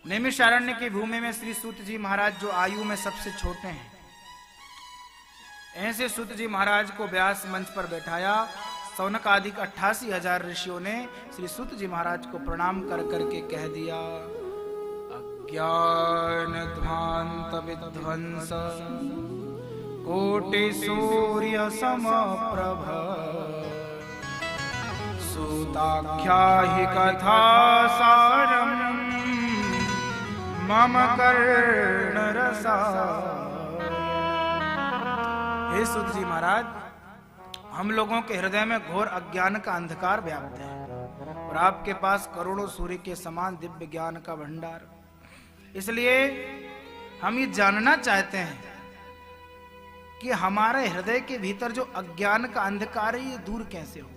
नैमिषारण्य की भूमि में श्री सूत जी महाराज जो आयु में सबसे छोटे हैं, ऐसे सूत जी महाराज को व्यास मंच पर बैठाया। सौनकादिक 88,000 ऋषियों ने श्री सूत जी महाराज को प्रणाम कर करके कह दिया, अज्ञान ध्वांत विध्वंस कोटि सूर्य समप्रभ सूताख्या हि कथा सारम मम कर्ण रसा। हे सूत जी महाराज, हम लोगों के हृदय में घोर अज्ञान का अंधकार व्याप्त है और आपके पास करोड़ों सूर्य के समान दिव्य ज्ञान का भंडार। इसलिए हम ये जानना चाहते हैं कि हमारे हृदय के भीतर जो अज्ञान का अंधकार है ये दूर कैसे होगा।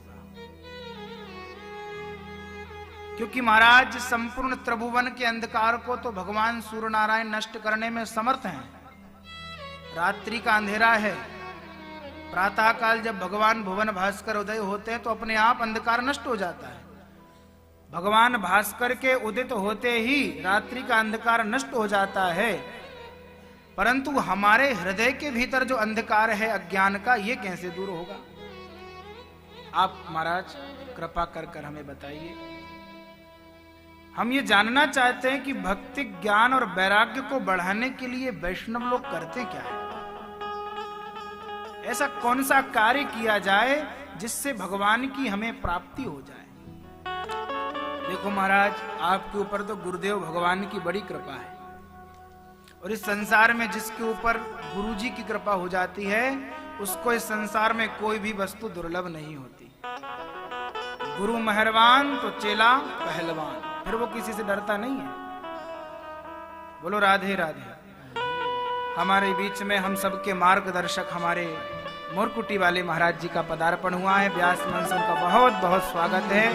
क्योंकि महाराज संपूर्ण त्रिभुवन के अंधकार को तो भगवान सूर्य नारायण नष्ट करने में समर्थ हैं। रात्रि का अंधेरा है, प्रातः काल जब भगवान भुवन भास्कर उदय होते हैं तो अपने आप अंधकार नष्ट हो जाता है। भगवान भास्कर के उदित होते ही रात्रि का अंधकार नष्ट हो जाता है, परंतु हमारे हृदय के भीतर जो अंधकार है अज्ञान का, ये कैसे दूर होगा। आप महाराज कृपा कर हमें बताइए। हम ये जानना चाहते हैं कि भक्ति ज्ञान और वैराग्य को बढ़ाने के लिए वैष्णव लोग करते क्या है। ऐसा कौन सा कार्य किया जाए जिससे भगवान की हमें प्राप्ति हो जाए। देखो महाराज, आपके ऊपर तो गुरुदेव भगवान की बड़ी कृपा है और इस संसार में जिसके ऊपर गुरु जी की कृपा हो जाती है उसको इस संसार में कोई भी वस्तु दुर्लभ नहीं होती। गुरु मेहरबान तो चेला पहलवान, फिर वो किसी से डरता नहीं है। बोलो राधे राधे। हमारे बीच में हम सबके मार्गदर्शक हमारे मोरकुटी वाले महाराज जी का पदार्पण हुआ है। व्यास मंच का बहुत बहुत स्वागत है।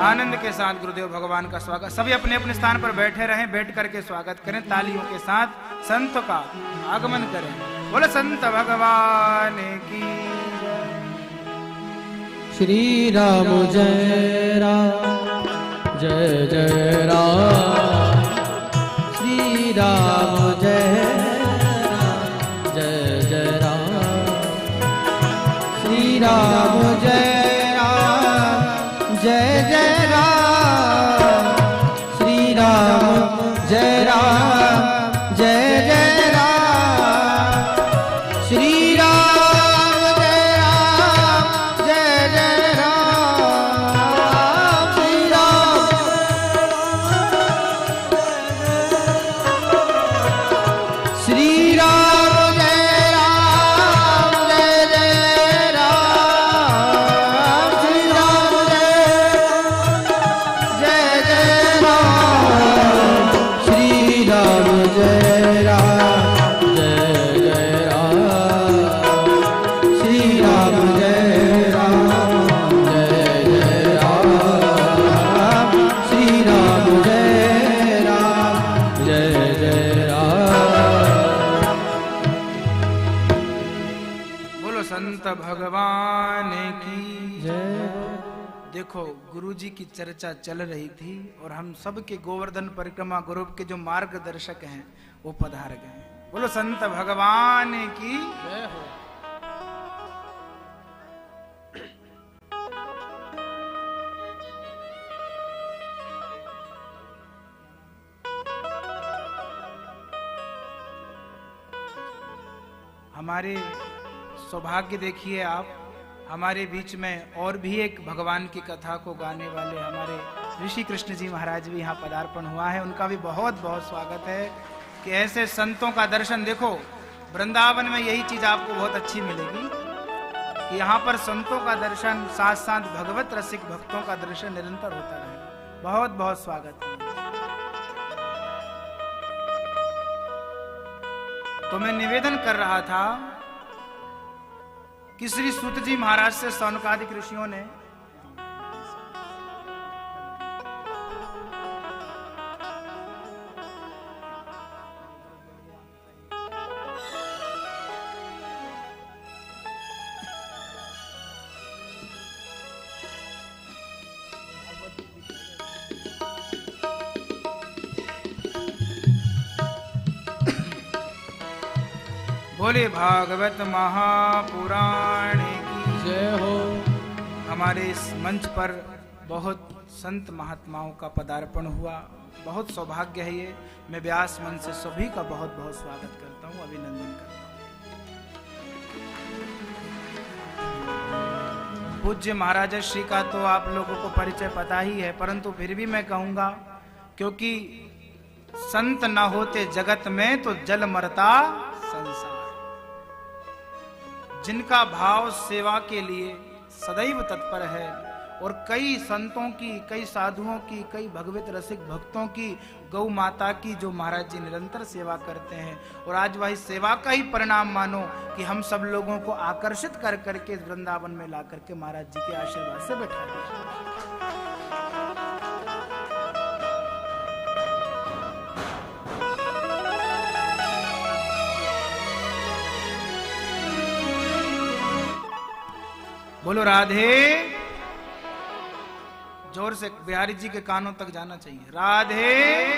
आनंद के साथ गुरुदेव भगवान का स्वागत। सभी अपने अपने स्थान पर बैठे रहें, बैठ करके स्वागत करें, तालियों के साथ संत का आगमन करें। बोलो संत भगवान की। श्री राम जय राम जय जय राम। श्री राम जय राम जय जय राम। श्री राम जय राम जय जय राम। श्री राम जय राम जय जय राम। श्री राम जय राम जय जय राम। श्री राम श्री राम जय राम जय जय राम। श्री राम जय जय राम। श्री राम जय राम जय जय राम। श्री राम जय राम जय जय राम। श्री राम जय राम जय जय राम। बोलो संत भगवान की जय। देखो गुरु जी की चर्चा चल रही थी और हम सब के गोवर्धन परिक्रमा ग्रुप के जो मार्गदर्शक हैं वो पधार गए। बोलो संत भगवान की जय हो। हमारे सौभाग्य देखिए आप, हमारे बीच में और भी एक भगवान की कथा को गाने वाले हमारे ऋषि कृष्ण जी महाराज भी यहाँ पदार्पण हुआ है। उनका भी बहुत बहुत स्वागत है कि ऐसे संतों का दर्शन। देखो वृंदावन में यही चीज आपको बहुत अच्छी मिलेगी कि यहाँ पर संतों का दर्शन साथ साथ भगवत रसिक भक्तों का दर्शन निरंतर होता रहे। बहुत बहुत स्वागत है। तो मैं निवेदन कर रहा था कि श्री सूत जी महाराज से सौनकादिक ऋषियों ने बोले भागवत महापुराण की जय हो। हमारे इस मंच पर बहुत संत महात्माओं का पदार्पण हुआ, बहुत सौभाग्य है ये। मैं व्यास मन से सभी का बहुत बहुत स्वागत करता हूँ, अभिनंदन करता हूँ। पूज्य महाराज श्री का तो आप लोगों को परिचय पता ही है, परंतु फिर भी मैं कहूंगा, क्योंकि संत न होते जगत में तो जल मरता संसार। जिनका भाव सेवा के लिए सदैव तत्पर है और कई संतों की, कई साधुओं की, कई भगवत रसिक भक्तों की, गौ माता की जो महाराज जी निरंतर सेवा करते हैं, और आज वही सेवा का ही परिणाम मानो कि हम सब लोगों को आकर्षित कर करके वृंदावन में ला करके महाराज जी के आशीर्वाद से बैठा दिया। बोलो राधे। जोर से बिहारी जी के कानों तक जाना चाहिए। राधे।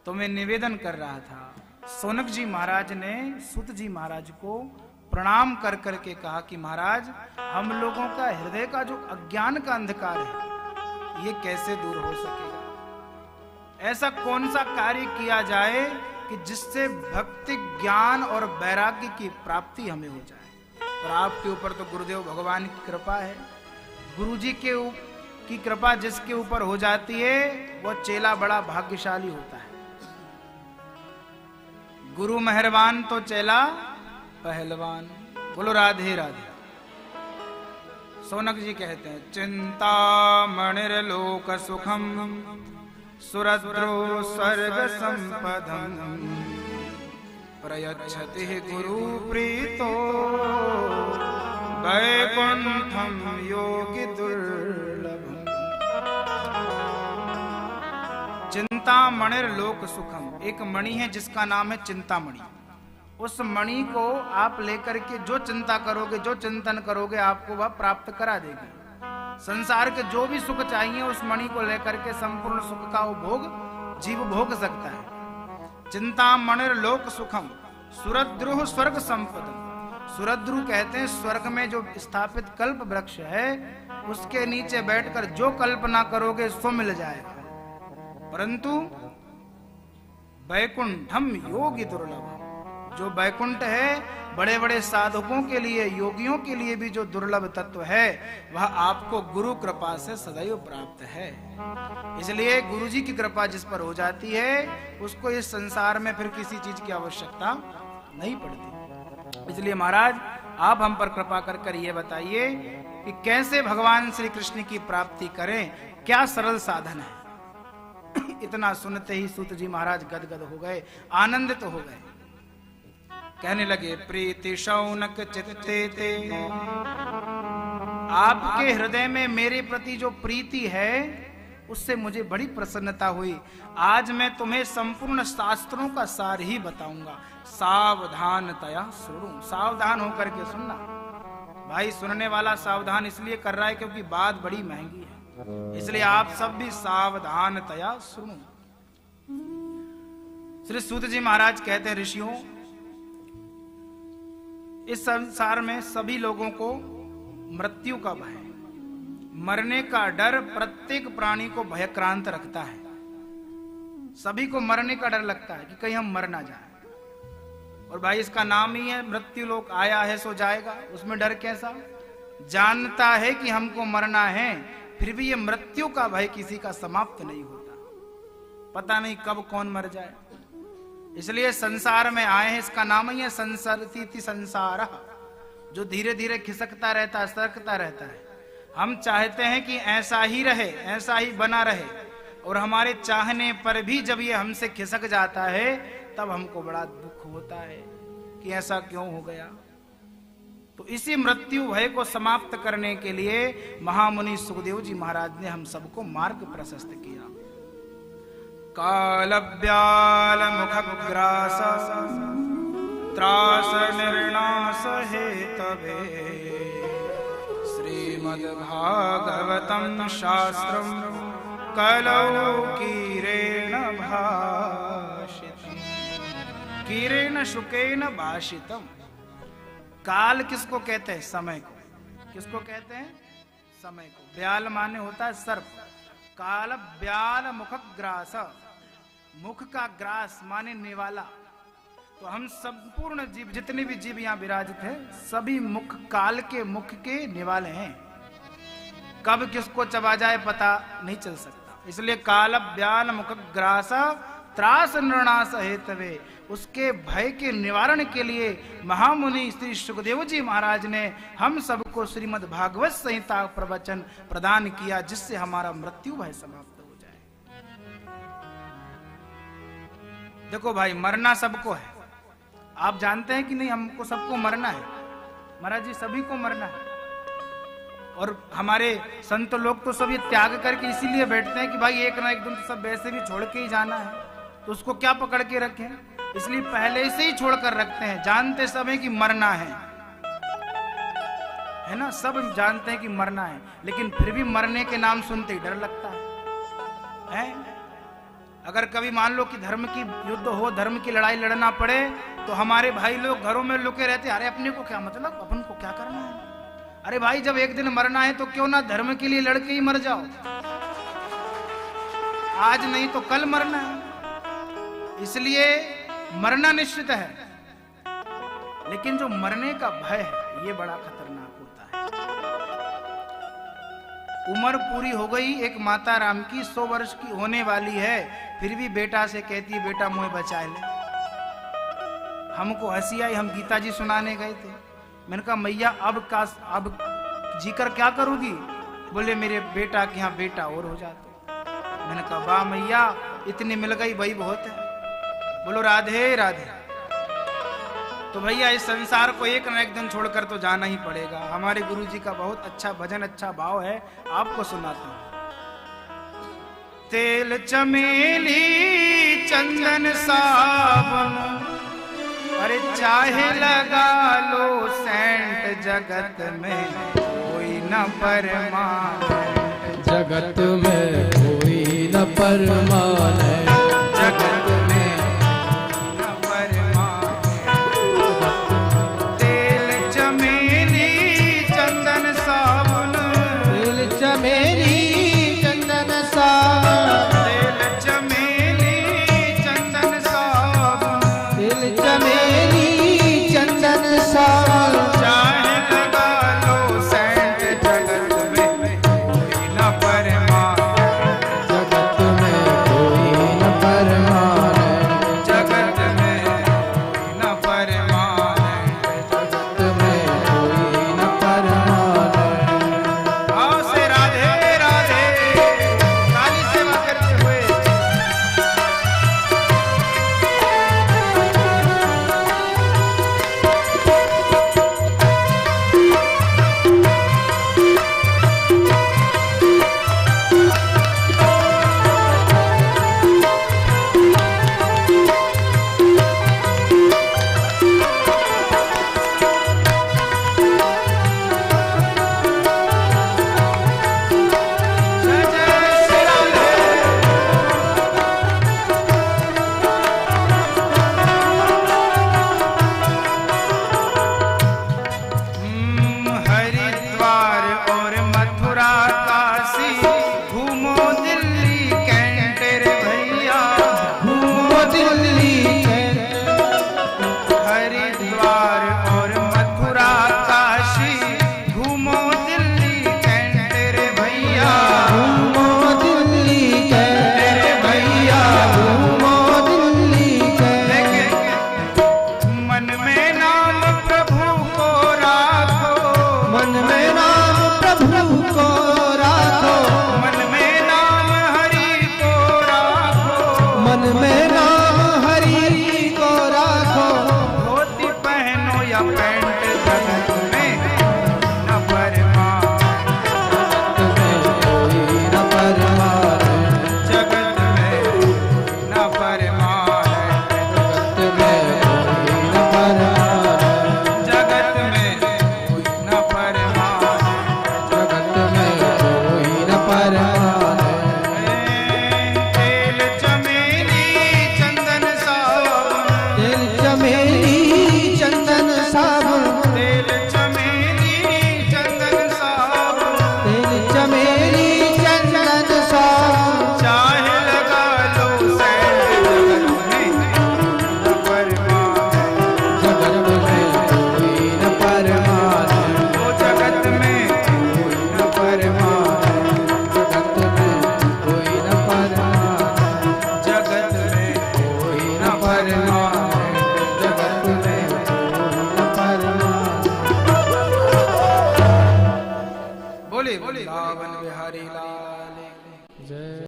तो मैं निवेदन कर रहा था, सोनक जी महाराज ने सूत जी महाराज को प्रणाम कर करके कहा कि महाराज, हम लोगों का हृदय का जो अज्ञान का अंधकार है ये कैसे दूर हो सकेगा। ऐसा कौन सा कार्य किया जाए कि जिससे भक्ति, ज्ञान और वैराग्य की प्राप्ति हमें हो जाए। और आपके ऊपर तो गुरुदेव भगवान की कृपा है। गुरु जी की कृपा जिसके ऊपर हो जाती है वो चेला बड़ा भाग्यशाली होता है। गुरु मेहरबान तो चेला पहलवान। बोलो राधे राधे। सोनक जी कहते हैं, चिंता मणिर्लोक सुखम सुरद्रो स्वर्ग संपदम प्रयच्छति गुरु प्रीतो वैकुंठम योगी दुर्लभम। चिंतामणिर लोक सुखम, एक मणि है जिसका नाम है चिंतामणि। उस मणि को आप लेकर के जो चिंता करोगे, जो चिंतन करोगे, आपको वह प्राप्त करा देगी। संसार के जो भी सुख चाहिए उस मणि को लेकर के संपूर्ण सुख का उपभोग जीव भोग सकता है। चिंतामणिर लोक सुखम सुरद्रुह स्वर्ग संपदम। सुरद्रु कहते हैं स्वर्ग में जो स्थापित कल्प वृक्ष है उसके नीचे बैठकर जो कल्पना करोगे सो मिल जाएगा। परंतु वैकुंठम योगी दुर्लभ, जो वैकुंठ है बड़े बड़े साधकों के लिए, योगियों के लिए भी जो दुर्लभ तत्व है वह आपको गुरु कृपा से सदैव प्राप्त है। इसलिए गुरु जी की कृपा जिस पर हो जाती है उसको इस संसार में फिर किसी चीज की आवश्यकता नहीं पड़ती। इसलिए महाराज आप हम पर कृपा कर कर ये बताइए कि कैसे भगवान श्री कृष्ण की प्राप्ति करें, क्या सरल साधन है। इतना सुनते ही सूत जी महाराज गदगद हो गए, आनंदित हो गए। कहने लगे, प्रीति शौनक चित्ते ते, आपके हृदय में मेरे प्रति जो प्रीति है उससे मुझे बड़ी प्रसन्नता हुई। आज मैं तुम्हें संपूर्ण शास्त्रों का सार ही बताऊंगा। सावधानतया सुनो, सावधान होकर के सुनना। भाई सुनने वाला सावधान इसलिए कर रहा है क्योंकि बात बड़ी महंगी है, इसलिए आप सब भी सावधानतया सुनो। श्री सूत जी महाराज कहते हैं, ऋषियों, इस संसार में सभी लोगों को मृत्यु का भय, मरने का डर प्रत्येक प्राणी को भयक्रांत रखता है। सभी को मरने का डर लगता है कि कहीं हम मर ना जाए। और भाई इसका नाम ही है मृत्यु लोक, आया है सो जाएगा, उसमें डर कैसा। जानता है कि हमको मरना है, फिर भी ये मृत्यु का भय किसी का समाप्त नहीं होता। पता नहीं कब कौन मर जाए। इसलिए संसार में आए हैं, इसका नाम ही है संसरती संसार, जो धीरे धीरे खिसकता रहता है, सरकता रहता है। हम चाहते हैं कि ऐसा ही रहे, ऐसा ही बना रहे, और हमारे चाहने पर भी जब ये हमसे खिसक जाता है तब हमको बड़ा दुख होता है कि ऐसा क्यों हो गया। तो इसी मृत्यु भय को समाप्त करने के लिए महामुनि सुखदेव जी महाराज ने हम सबको मार्ग प्रशस्त किया। काल व्याल मुख ग्रास त्रास निर्णास हेतवे श्रीमद्भागवतं शास्त्रं कलौ कीरेण भाषितम्। कीरेन शुकेन भाषितम। काल किसको कहते हैं? समय को। किसको कहते हैं? समय को। ब्याल माने होता है सर्प। काल ब्याल मुख ग्रास, मुख का ग्रास माने निवाला। तो हम संपूर्ण जीव, जितने भी जीव यहाँ विराजित हैं, सभी मुख, काल के मुख के निवाले हैं। कब किसको चबा जाए पता नहीं चल सकता। इसलिए काल ब्याल मुख ग्रास त्रास नृणास हेतवे, उसके भय के निवारण के लिए महामुनि श्री सुखदेव जी महाराज ने हम सबको श्रीमद् भागवत संहिता प्रवचन प्रदान किया, जिससे हमारा मृत्यु भय समाप्त हो जाए। देखो भाई, मरना सबको है। आप जानते हैं कि नहीं? हमको सबको मरना है महाराज जी, सभी को मरना है। और हमारे संत लोग तो सब ये त्याग करके इसीलिए बैठते हैं कि भाई एक ना एक दिन तो सब वैसे भी छोड़ के ही जाना है, तो उसको क्या पकड़ के रखें, इसलिए पहले से ही छोड़ कर रखते हैं। जानते सब है कि मरना है ना? सब जानते हैं कि मरना है, लेकिन फिर भी मरने के नाम सुनते ही डर लगता है? अगर कभी मान लो कि धर्म की युद्ध हो, धर्म की लड़ाई लड़ना पड़े, तो हमारे भाई लोग घरों में लुके रहते, अरे अपने को क्या मतलब, अपन को क्या करना है? अरे भाई, जब एक दिन मरना है तो क्यों ना धर्म के लिए लड़के ही मर जाओ। आज नहीं तो कल मरना है, इसलिए मरना निश्चित है। लेकिन जो मरने का भय है, ये बड़ा खतरनाक होता है। उम्र पूरी हो गई एक माता राम की, 100 वर्ष की होने वाली है, फिर भी बेटा से कहती है बेटा मुझे बचा ले। हमको हंसी आई, हम गीता जी सुनाने गए थे। मैंने कहा मैया अब जीकर क्या करूंगी? बोले मेरे बेटा के यहाँ बेटा और हो जाते। मैंने कहा वाह मैया, इतनी मिल गई वही बहुत है। बोलो राधे राधे। तो भैया इस संसार को एक न एक दिन छोड़कर तो जाना ही पड़ेगा। हमारे गुरु जी का बहुत अच्छा भजन, अच्छा भाव है, आपको सुनाता हूं। तेल चमेली चंदन साबुन, अरे चाहे लगा लो सेंट, जगत में कोई न परमानेंट। जगत में कोई न परमानेंट।